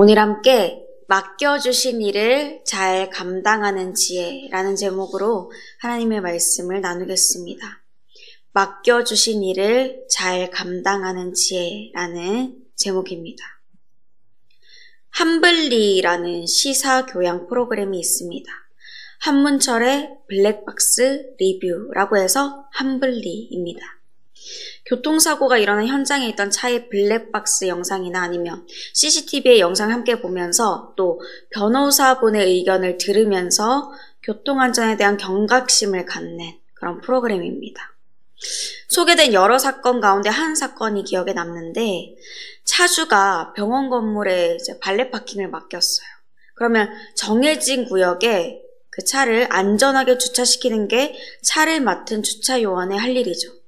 오늘 함께 맡겨주신 일을 잘 감당하는 지혜라는 제목으로 하나님의 말씀을 나누겠습니다. 맡겨주신 일을 잘 감당하는 지혜라는 제목입니다. 함블리라는 시사교양 프로그램이 있습니다. 한문철의 블랙박스 리뷰라고 해서 함블리입니다. 교통사고가 일어난 현장에 있던 차의 블랙박스 영상이나 아니면 CCTV의 영상을 함께 보면서 또 변호사분의 의견을 들으면서 교통안전에 대한 경각심을 갖는 그런 프로그램입니다. 소개된 여러 사건 가운데 한 사건이 기억에 남는데 차주가 병원 건물에 발렛 파킹을 맡겼어요. 그러면 정해진 구역에 그 차를 안전하게 주차시키는 게 차를 맡은 주차요원의 할 일이죠.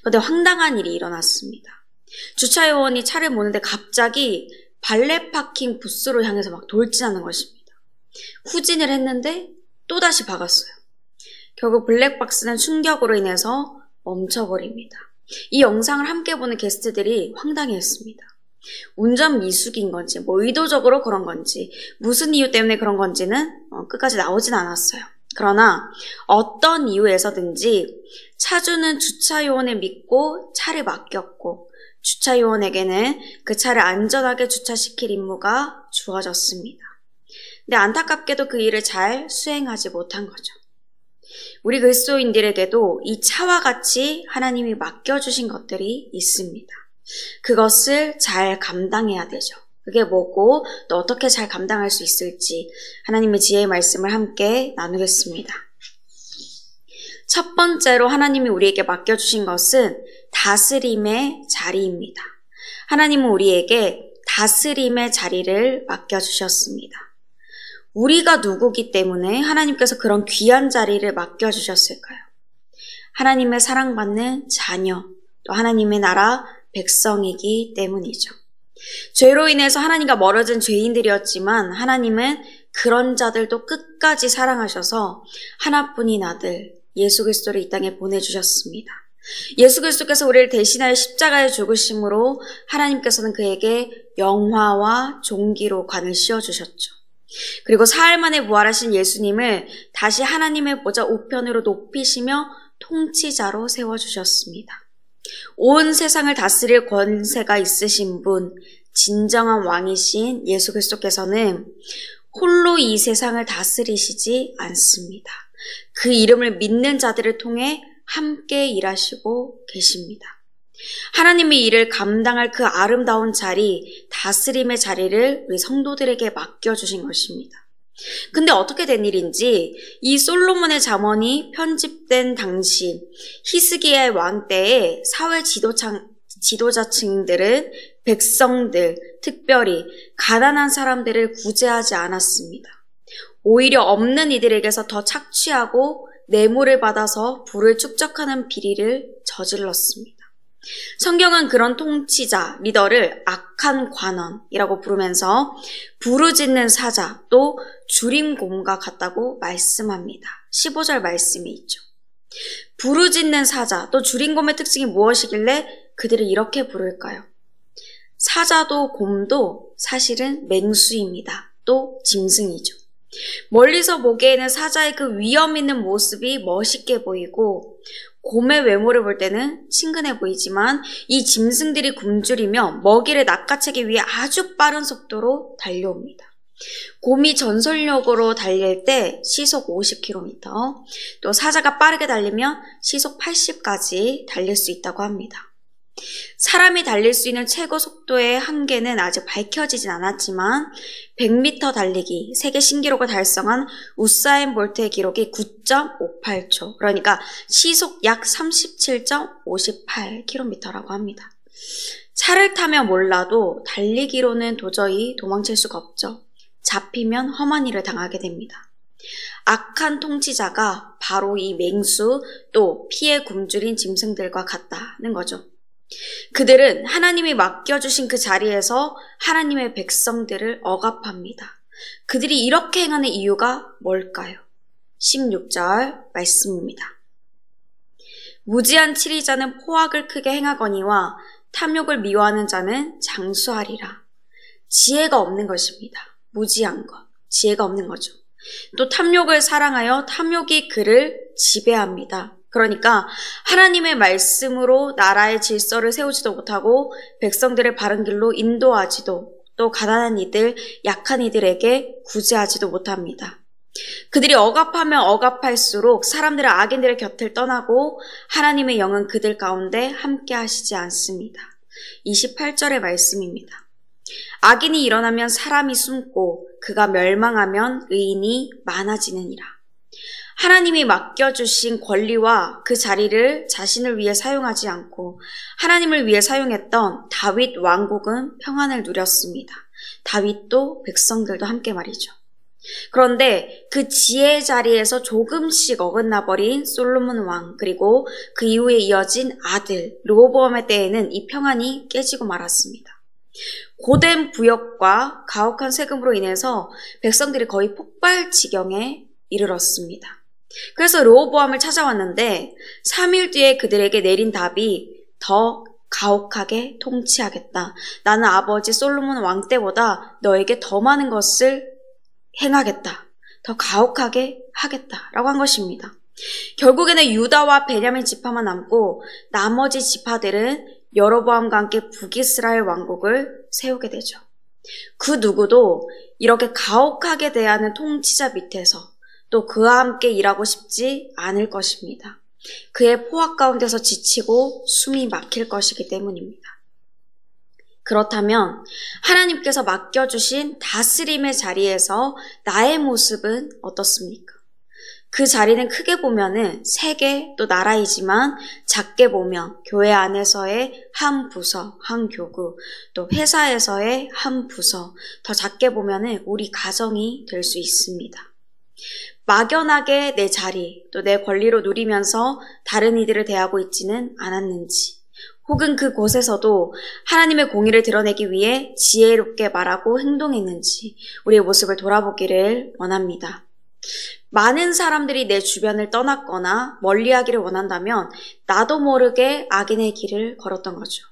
그런데 황당한 일이 일어났습니다. 주차요원이 차를 모는데 갑자기 발렛 파킹 부스로 향해서 막 돌진하는 것입니다. 후진을 했는데 또다시 박았어요. 결국 블랙박스는 충격으로 인해서 멈춰버립니다. 이 영상을 함께 보는 게스트들이 황당해했습니다. 운전 미숙인 건지, 의도적으로 그런 건지, 무슨 이유 때문에 그런 건지는 끝까지 나오진 않았어요. 그러나 어떤 이유에서든지 차주는 주차요원을 믿고 차를 맡겼고 주차요원에게는 그 차를 안전하게 주차시킬 임무가 주어졌습니다. 근데 안타깝게도 그 일을 잘 수행하지 못한 거죠. 우리 그리스도인들에게도 이 차와 같이 하나님이 맡겨주신 것들이 있습니다. 그것을 잘 감당해야 되죠. 그게 뭐고 또 어떻게 잘 감당할 수 있을지 하나님의 지혜의 말씀을 함께 나누겠습니다. 첫 번째로 하나님이 우리에게 맡겨주신 것은 다스림의 자리입니다. 하나님은 우리에게 다스림의 자리를 맡겨주셨습니다. 우리가 누구기 때문에 하나님께서 그런 귀한 자리를 맡겨주셨을까요? 하나님의 사랑받는 자녀, 또 하나님의 나라 백성이기 때문이죠. 죄로 인해서 하나님과 멀어진 죄인들이었지만 하나님은 그런 자들도 끝까지 사랑하셔서 하나뿐인 아들 예수 그리스도를 이 땅에 보내주셨습니다. 예수 그리스도께서 우리를 대신하여 십자가에 죽으심으로 하나님께서는 그에게 영화와 존귀로 관을 씌워주셨죠. 그리고 사흘 만에 부활하신 예수님을 다시 하나님의 보좌 우편으로 높이시며 통치자로 세워주셨습니다. 온 세상을 다스릴 권세가 있으신 분, 진정한 왕이신 예수 그리스도께서는 홀로 이 세상을 다스리시지 않습니다. 그 이름을 믿는 자들을 통해 함께 일하시고 계십니다. 하나님의 일을 감당할 그 아름다운 자리, 다스림의 자리를 우리 성도들에게 맡겨주신 것입니다. 근데 어떻게 된 일인지 이 솔로몬의 잠언이 편집된 당시 히스기야의 왕 때에 사회 지도자층들은 백성들, 특별히 가난한 사람들을 구제하지 않았습니다. 오히려 없는 이들에게서 더 착취하고 뇌물을 받아서 부를 축적하는 비리를 저질렀습니다. 성경은 그런 통치자, 리더를 악한 관원이라고 부르면서 부르짖는 사자, 또 주림곰과 같다고 말씀합니다. 15절 말씀이 있죠. 부르짖는 사자, 또 주림곰의 특징이 무엇이길래 그들을 이렇게 부를까요? 사자도 곰도 사실은 맹수입니다. 또 짐승이죠. 멀리서 보기에는 사자의 그 위험 있는 모습이 멋있게 보이고 곰의 외모를 볼 때는 친근해 보이지만 이 짐승들이 굶주리며 먹이를 낚아채기 위해 아주 빠른 속도로 달려옵니다. 곰이 전속력으로 달릴 때 시속 50km, 또 사자가 빠르게 달리면 시속 80까지 달릴 수 있다고 합니다. 사람이 달릴 수 있는 최고 속도의 한계는 아직 밝혀지진 않았지만 100m 달리기 세계 신기록을 달성한 우사인 볼트의 기록이 9.58초, 그러니까 시속 약 37.58km라고 합니다. 차를 타면 몰라도 달리기로는 도저히 도망칠 수가 없죠. 잡히면 험한 일을 당하게 됩니다. 악한 통치자가 바로 이 맹수 또 피에 굶주린 짐승들과 같다는 거죠. 그들은 하나님이 맡겨주신 그 자리에서 하나님의 백성들을 억압합니다. 그들이 이렇게 행하는 이유가 뭘까요? 16절 말씀입니다. 무지한 치리자는 포악을 크게 행하거니와 탐욕을 미워하는 자는 장수하리라. 지혜가 없는 것입니다. 무지한 것, 지혜가 없는 거죠. 또 탐욕을 사랑하여 탐욕이 그를 지배합니다. 그러니까 하나님의 말씀으로 나라의 질서를 세우지도 못하고 백성들의 바른 길로 인도하지도, 또 가난한 이들, 약한 이들에게 구제하지도 못합니다. 그들이 억압하면 억압할수록 사람들은 악인들의 곁을 떠나고 하나님의 영은 그들 가운데 함께 하시지 않습니다. 28절의 말씀입니다. 악인이 일어나면 사람이 숨고 그가 멸망하면 의인이 많아지느니라. 하나님이 맡겨주신 권리와 그 자리를 자신을 위해 사용하지 않고 하나님을 위해 사용했던 다윗 왕국은 평안을 누렸습니다. 다윗도 백성들도 함께 말이죠. 그런데 그 지혜의 자리에서 조금씩 어긋나버린 솔로몬 왕, 그리고 그 이후에 이어진 아들 르호보암의 때에는 이 평안이 깨지고 말았습니다. 고된 부역과 가혹한 세금으로 인해서 백성들이 거의 폭발 지경에 이르렀습니다. 그래서 르호보암을 찾아왔는데 3일 뒤에 그들에게 내린 답이 더 가혹하게 통치하겠다. 나는 아버지 솔로몬 왕 때보다 너에게 더 많은 것을 행하겠다. 더 가혹하게 하겠다라고 한 것입니다. 결국에는 유다와 베냐민 지파만 남고 나머지 지파들은 여로보암과 함께 북이스라엘 왕국을 세우게 되죠. 그 누구도 이렇게 가혹하게 대하는 통치자 밑에서 또 그와 함께 일하고 싶지 않을 것입니다. 그의 포악 가운데서 지치고 숨이 막힐 것이기 때문입니다. 그렇다면 하나님께서 맡겨주신 다스림의 자리에서 나의 모습은 어떻습니까? 그 자리는 크게 보면은 세계 또 나라이지만 작게 보면 교회 안에서의 한 부서, 한 교구, 또 회사에서의 한 부서, 더 작게 보면은 우리 가정이 될 수 있습니다. 막연하게 내 자리, 또 내 권리로 누리면서 다른 이들을 대하고 있지는 않았는지, 혹은 그곳에서도 하나님의 공의를 드러내기 위해 지혜롭게 말하고 행동했는지 우리의 모습을 돌아보기를 원합니다. 많은 사람들이 내 주변을 떠났거나 멀리하기를 원한다면 나도 모르게 악인의 길을 걸었던 거죠.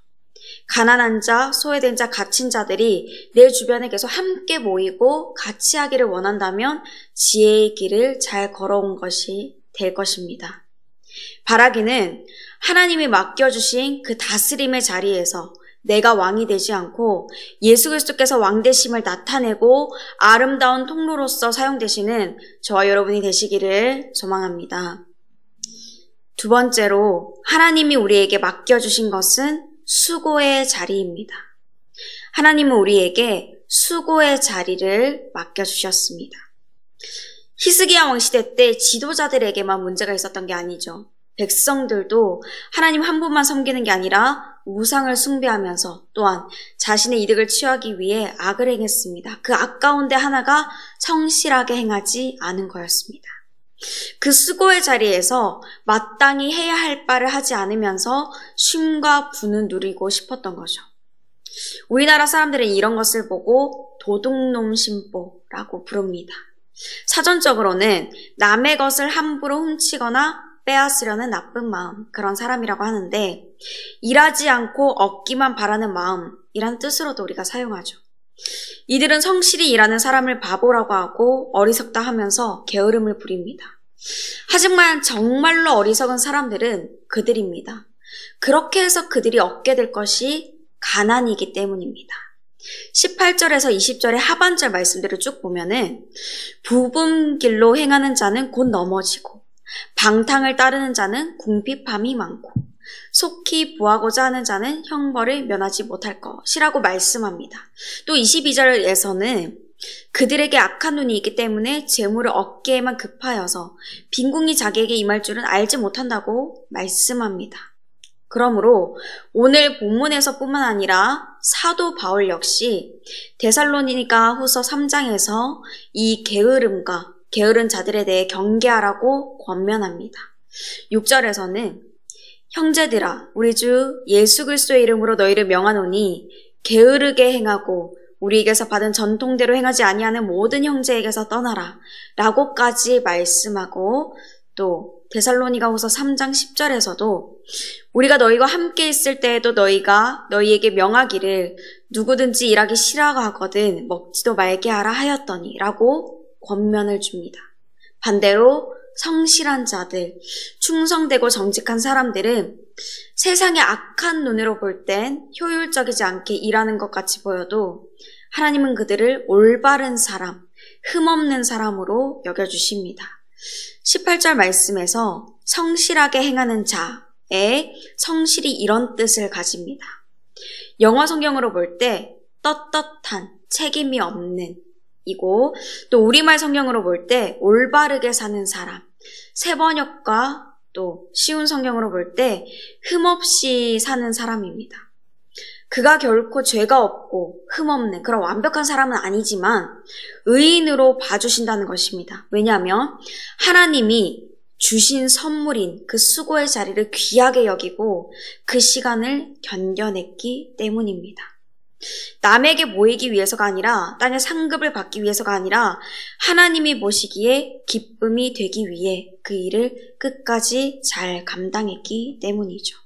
가난한 자, 소외된 자, 갇힌 자들이 내 주변에 계속 함께 모이고 같이 하기를 원한다면 지혜의 길을 잘 걸어온 것이 될 것입니다. 바라기는 하나님이 맡겨주신 그 다스림의 자리에서 내가 왕이 되지 않고 예수 그리스도께서 왕 되심을 나타내고 아름다운 통로로서 사용되시는 저와 여러분이 되시기를 소망합니다. 두 번째로 하나님이 우리에게 맡겨주신 것은 수고의 자리입니다. 하나님은 우리에게 수고의 자리를 맡겨주셨습니다. 히스기야 왕 시대 때 지도자들에게만 문제가 있었던 게 아니죠. 백성들도 하나님 한 분만 섬기는 게 아니라 우상을 숭배하면서 또한 자신의 이득을 취하기 위해 악을 행했습니다. 그 악 가운데 하나가 성실하게 행하지 않은 거였습니다. 그 수고의 자리에서 마땅히 해야 할 바를 하지 않으면서 쉼과 부는 누리고 싶었던 거죠. 우리나라 사람들은 이런 것을 보고 도둑놈 신보라고 부릅니다. 사전적으로는 남의 것을 함부로 훔치거나 빼앗으려는 나쁜 마음, 그런 사람이라고 하는데 일하지 않고 얻기만 바라는 마음이란 뜻으로도 우리가 사용하죠. 이들은 성실히 일하는 사람을 바보라고 하고 어리석다 하면서 게으름을 부립니다. 하지만 정말로 어리석은 사람들은 그들입니다. 그렇게 해서 그들이 얻게 될 것이 가난이기 때문입니다. 18절에서 20절의 하반절 말씀들을 쭉 보면은 부분 길로 행하는 자는 곧 넘어지고 방탕을 따르는 자는 궁핍함이 많고 속히 부하고자 하는 자는 형벌을 면하지 못할 것이라고 말씀합니다. 또 22절에서는 그들에게 악한 눈이 있기 때문에 재물을 얻기에만 급하여서 빈궁이 자기에게 임할 줄은 알지 못한다고 말씀합니다. 그러므로 오늘 본문에서 뿐만 아니라 사도 바울 역시 데살로니가 후서 3장에서 이 게으른 자들에 대해 경계하라고 권면합니다. 6절에서는 형제들아 우리 주 예수 그리스도의 이름으로 너희를 명하노니 게으르게 행하고 우리에게서 받은 전통대로 행하지 아니하는 모든 형제에게서 떠나라 라고까지 말씀하고 또 데살로니가후서 3장 10절에서도 우리가 너희와 함께 있을 때에도 너희가 너희에게 명하기를 누구든지 일하기 싫어하거든 먹지도 말게 하라 하였더니 라고 권면을 줍니다. 반대로 성실한 자들, 충성되고 정직한 사람들은 세상의 악한 눈으로 볼 땐 효율적이지 않게 일하는 것 같이 보여도 하나님은 그들을 올바른 사람, 흠없는 사람으로 여겨주십니다. 18절 말씀에서 성실하게 행하는 자의 성실이 이런 뜻을 가집니다. 영어 성경으로 볼 때 떳떳한, 책임이 없는 이고 또 우리말 성경으로 볼 때 올바르게 사는 사람, 새번역과 또 쉬운 성경으로 볼 때 흠없이 사는 사람입니다. 그가 결코 죄가 없고 흠없는 그런 완벽한 사람은 아니지만 의인으로 봐주신다는 것입니다. 왜냐하면 하나님이 주신 선물인 그 수고의 자리를 귀하게 여기고 그 시간을 견뎌냈기 때문입니다. 남에게 모이기 위해서가 아니라 땅의 상급을 받기 위해서가 아니라 하나님이 보시기에 기쁨이 되기 위해 그 일을 끝까지 잘 감당했기 때문이죠.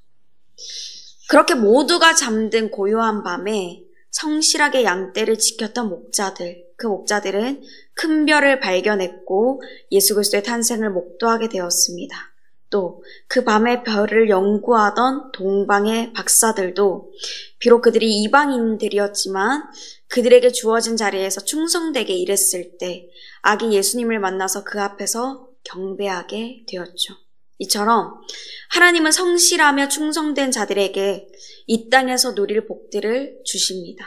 그렇게 모두가 잠든 고요한 밤에 성실하게 양떼를 지켰던 목자들, 그 목자들은 큰 별을 발견했고 예수 그리스도의 탄생을 목도하게 되었습니다. 또 그 밤의 별을 연구하던 동방의 박사들도 비록 그들이 이방인들이었지만 그들에게 주어진 자리에서 충성되게 일했을 때 아기 예수님을 만나서 그 앞에서 경배하게 되었죠. 이처럼 하나님은 성실하며 충성된 자들에게 이 땅에서 누릴 복들을 주십니다.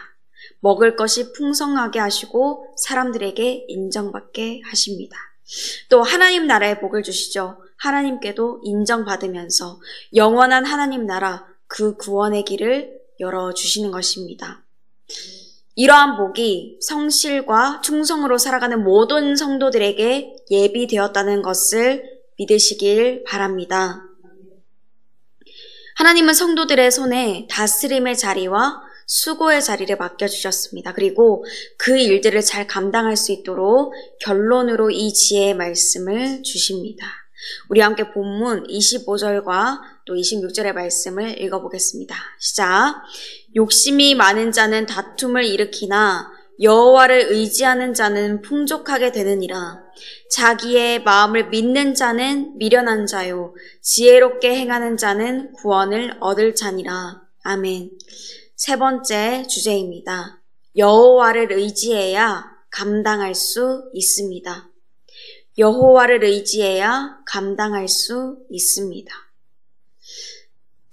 먹을 것이 풍성하게 하시고 사람들에게 인정받게 하십니다. 또 하나님 나라의 복을 주시죠. 하나님께도 인정받으면서 영원한 하나님 나라 그 구원의 길을 열어주시는 것입니다. 이러한 복이 성실과 충성으로 살아가는 모든 성도들에게 예비되었다는 것을 믿으시길 바랍니다. 하나님은 성도들의 손에 다스림의 자리와 수고의 자리를 맡겨주셨습니다. 그리고 그 일들을 잘 감당할 수 있도록 결론으로 이 지혜의 말씀을 주십니다. 우리 함께 본문 25절과 또 26절의 말씀을 읽어보겠습니다. 시작. 욕심이 많은 자는 다툼을 일으키나 여호와를 의지하는 자는 풍족하게 되느니라. 자기의 마음을 믿는 자는 미련한 자요 지혜롭게 행하는 자는 구원을 얻을 자니라. 아멘. 세 번째 주제입니다. 여호와를 의지해야 감당할 수 있습니다. 여호와를 의지해야 감당할 수 있습니다.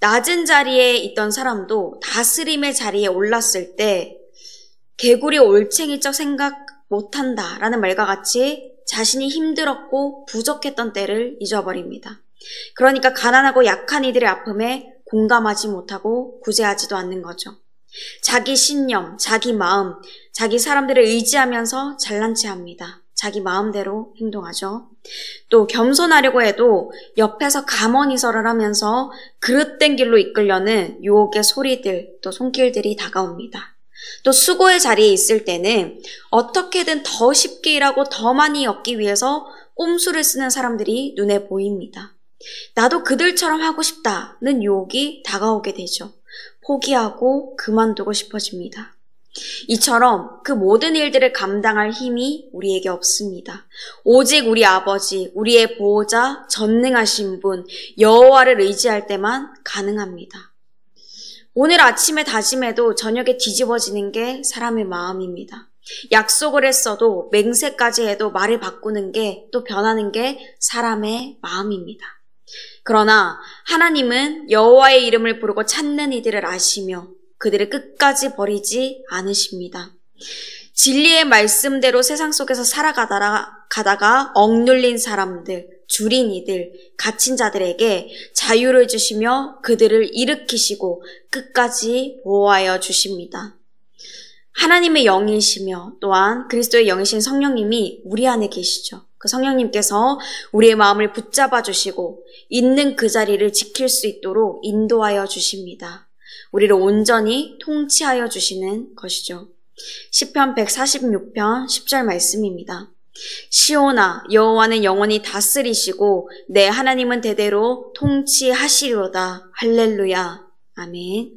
낮은 자리에 있던 사람도 다스림의 자리에 올랐을 때 개구리 올챙이적 생각 못한다라는 말과 같이 자신이 힘들었고 부족했던 때를 잊어버립니다. 그러니까 가난하고 약한 이들의 아픔에 공감하지 못하고 구제하지도 않는 거죠. 자기 신념, 자기 마음, 자기 사람들을 의지하면서 잘난 체 합니다. 자기 마음대로 행동하죠. 또 겸손하려고 해도 옆에서 가만히서를 하면서 그릇된 길로 이끌려는 유혹의 소리들, 또 손길들이 다가옵니다. 또 수고의 자리에 있을 때는 어떻게든 더 쉽게 일하고 더 많이 얻기 위해서 꼼수를 쓰는 사람들이 눈에 보입니다. 나도 그들처럼 하고 싶다는 유혹이 다가오게 되죠. 포기하고 그만두고 싶어집니다. 이처럼 그 모든 일들을 감당할 힘이 우리에게 없습니다. 오직 우리 아버지, 우리의 보호자, 전능하신 분, 여호와를 의지할 때만 가능합니다. 오늘 아침에 다짐해도 저녁에 뒤집어지는 게 사람의 마음입니다. 약속을 했어도 맹세까지 해도 말을 바꾸는 게 또 변하는 게 사람의 마음입니다. 그러나 하나님은 여호와의 이름을 부르고 찾는 이들을 아시며 그들을 끝까지 버리지 않으십니다. 진리의 말씀대로 세상 속에서 살아가다가 억눌린 사람들, 줄인 이들, 갇힌 자들에게 자유를 주시며 그들을 일으키시고 끝까지 보호하여 주십니다. 하나님의 영이시며 또한 그리스도의 영이신 성령님이 우리 안에 계시죠. 그 성령님께서 우리의 마음을 붙잡아 주시고 있는 그 자리를 지킬 수 있도록 인도하여 주십니다. 우리를 온전히 통치하여 주시는 것이죠. 시편 146편 10절 말씀입니다. 시온아, 여호와는 영원히 다스리시고 내 하나님은 대대로 통치하시리로다. 할렐루야. 아멘.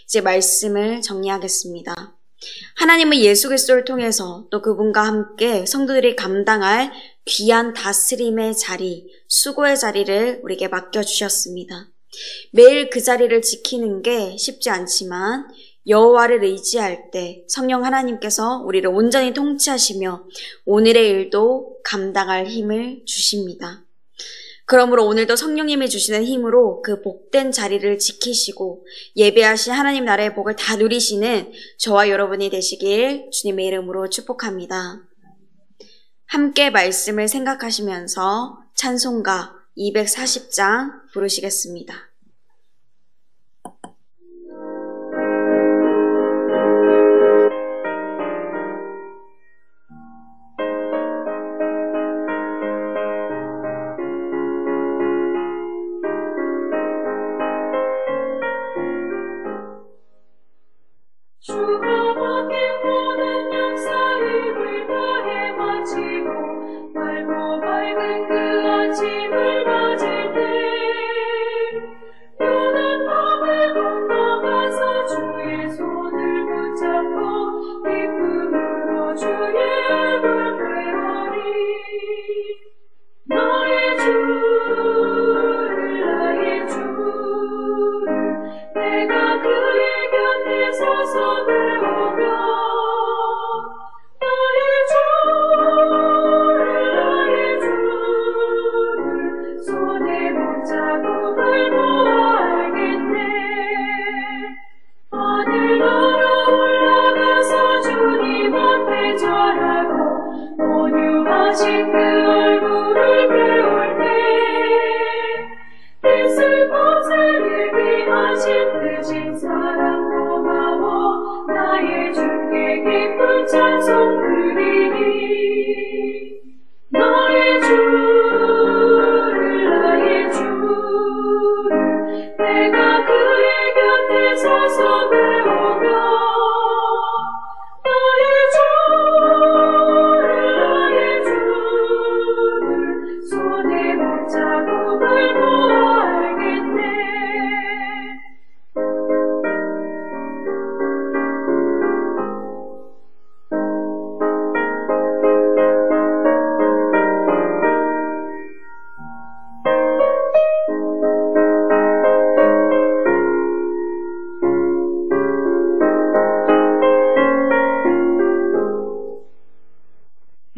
이제 말씀을 정리하겠습니다. 하나님은 예수 그리스도를 통해서 또 그분과 함께 성도들이 감당할 귀한 다스림의 자리, 수고의 자리를 우리에게 맡겨주셨습니다. 매일 그 자리를 지키는 게 쉽지 않지만 여호와를 의지할 때 성령 하나님께서 우리를 온전히 통치하시며 오늘의 일도 감당할 힘을 주십니다. 그러므로 오늘도 성령님이 주시는 힘으로 그 복된 자리를 지키시고 예배하신 하나님 나라의 복을 다 누리시는 저와 여러분이 되시길 주님의 이름으로 축복합니다. 함께 말씀을 생각하시면서 찬송가 240장 부르시겠습니다.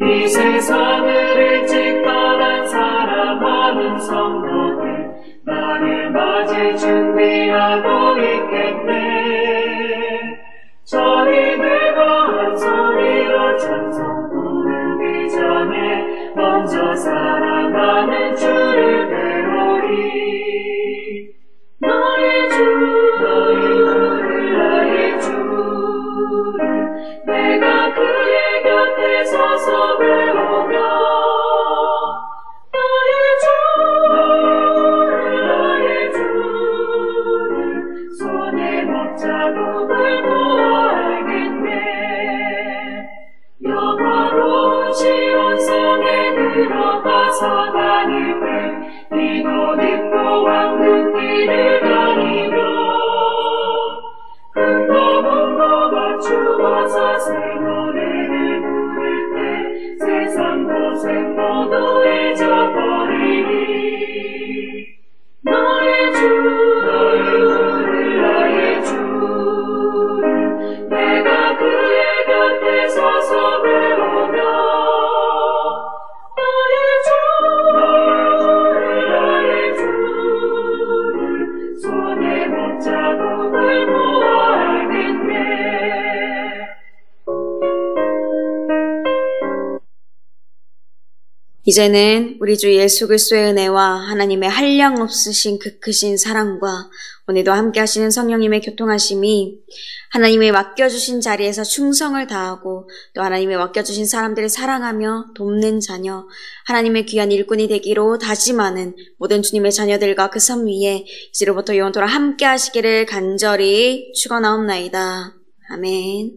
이 세상을 일찍 떠난 사랑하는 성도들 나를 맞을 준비하고 있겠네. 저희들과 한 소리로 찬송 부르기 전에 먼저 사랑하는 주를 배우리. 너의 주를 나의 주를 내가 그의 곁에 서서 배우며 나의 주를 손에 못자국을 보아 알겠네. 영화로운 시온성에 들어가서 다닐 때 이곳 입고 왕릉길을 다니며 큰 거 맞추어서 새 노래를 부를 때 세상 고생 모두 잊어버리니 나의 주를 내가 그의 곁에 서서 배우며 나의 주를 손에 못자국을 보아 알겠네. 이제는 우리 주 예수 그리스도의 은혜와 하나님의 한량없으신 그 크신 사랑과 오늘도 함께 하시는 성령님의 교통하심이 하나님이 맡겨주신 자리에서 충성을 다하고 또 하나님이 맡겨주신 사람들을 사랑하며 돕는 자녀, 하나님의 귀한 일꾼이 되기로 다짐하는 모든 주님의 자녀들과 그 섬 위에 이제로부터 영원토록 함께 하시기를 간절히 축원하옵나이다. 아멘.